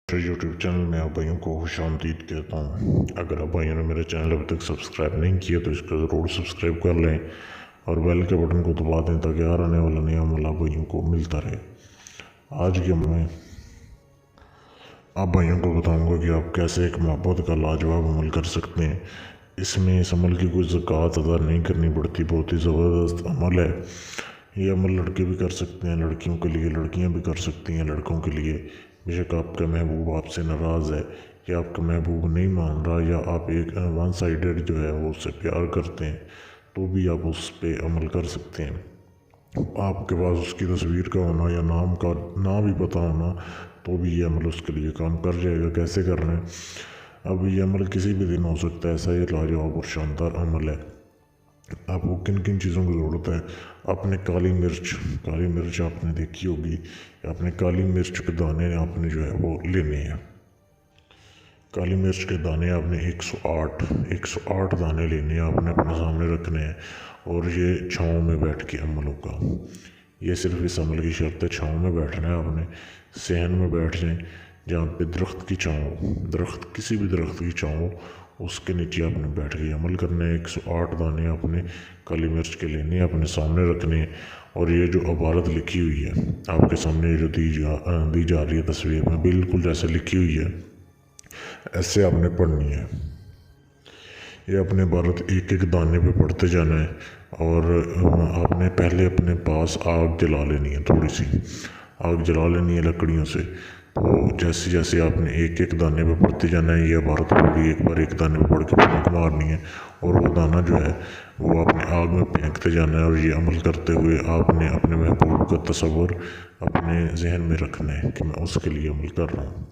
YouTube channel में आप भाइयों को खुश आमदीद कहता हूँ। अगर आप भाइयों ने मेरे चैनल अभी तक सब्सक्राइब नहीं किया तो इसको ज़रूर सब्सक्राइब कर लें और बेल के बटन को दबा दें ताकि हर आने वाला नया अमल आप भाइयों को मिलता रहे। आज के मैं आप भाइयों को बताऊँगा कि आप कैसे एक मुहब्बत का लाजवाब अमल कर सकते हैं। इसमें इस अमल की कोई ज़कात अदा नहीं करनी पड़ती, बहुत ही ज़बरदस्त अमल है। ये अमल लड़के भी कर सकते हैं, लड़कियों के लिए, लड़कियां भी कर सकती हैं लड़कों के लिए। बेशक आपका महबूब आपसे नाराज़ है या आपका महबूब नहीं मान रहा या आप एक वन साइडेड जो है वो उससे प्यार करते हैं तो भी आप उस पर अमल कर सकते हैं। आपके पास उसकी तस्वीर का होना या नाम भी पता होना तो भी ये अमल उसके लिए काम कर जाएगा। कैसे करना है? अब ये अमल किसी भी दिन हो सकता है, ऐसा ये लाजवाब और शानदार अमल है। आपको किन किन चीज़ों की ज़रूरत है? आपने काली मिर्च आपने देखी होगी, आपने काली मिर्च के दाने आपने जो है वो लेने हैं। काली मिर्च के दाने आपने 108 दाने लेने हैं, आपने अपने सामने रखने हैं और ये छाँव में बैठ के अमल होगा। ये सिर्फ इस अमल की शर्त है, छाँव में बैठना है। आपने सहन में बैठ जाएं जहाँ पे दरख्त की छाँव, किसी भी दरख्त की छाँव, उसके नीचे आपने बैठ के अमल करना है। 108 दाने आपने काली मिर्च के लेने अपने सामने रखने हैं और ये जो इबारत लिखी हुई है आपके सामने, जो दी जा रही है तस्वीर में, बिल्कुल जैसे लिखी हुई है ऐसे आपने पढ़नी है। ये अपने इबारत एक एक दाने पे पढ़ते जाना है और आपने पहले अपने पास आग जला लेनी है, थोड़ी सी आग जला लेनी है लकड़ियों से। तो जैसे जैसे आपने एक एक दाने पे पढ़ते जाना है, ये इबारत पूरी एक बार एक दाने पे पढ़ के फूंक मारनी है और वो दाना जो है वो आपने आग में फेंकते जाना है। और ये अमल करते हुए आपने अपने महबूब का तस्वर अपने जहन में रखना है कि मैं उसके लिए अमल कर रहा हूँ।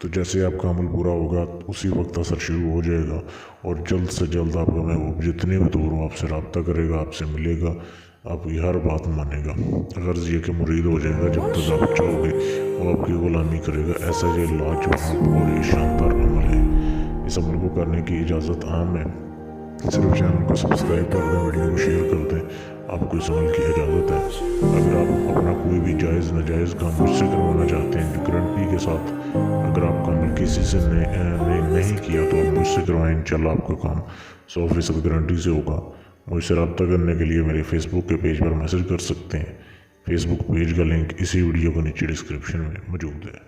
तो जैसे आपका अमल पूरा होगा उसी वक्त असर शुरू हो जाएगा और जल्द से जल्द आपका महबूब जितने भी दूर हो आपसे रब्ता करेगा, आपसे मिलेगा, आपकी हर बात मानेगा। गर्ज ये कि मुरीद हो जाएगा, जब तक आप चाहोगे वो आपकी ग़ुलामी करेगा। ऐसा ये लाजवाब और ये शानदार अमल है। इस अमल को करने की इजाज़त आम है, सिर्फ चैनल को सब्सक्राइब कर दें, वीडियो को शेयर कर दें, आपको इस अमल की इजाज़त है। अगर आप अपना कोई भी जायज़ नाजायज़ काम मुझसे करवाना चाहते हैं गारंटी के साथ, अगर आपका अमल किसी से नहीं किया तो आप मुझसे करवाएं, इंशाल्लाह आपका काम 100% गारंटी से होगा। मुझसे रब्ता करने के लिए मेरे फेसबुक के पेज पर मैसेज कर सकते हैं। फेसबुक पेज का लिंक इसी वीडियो के नीचे डिस्क्रिप्शन में मौजूद है।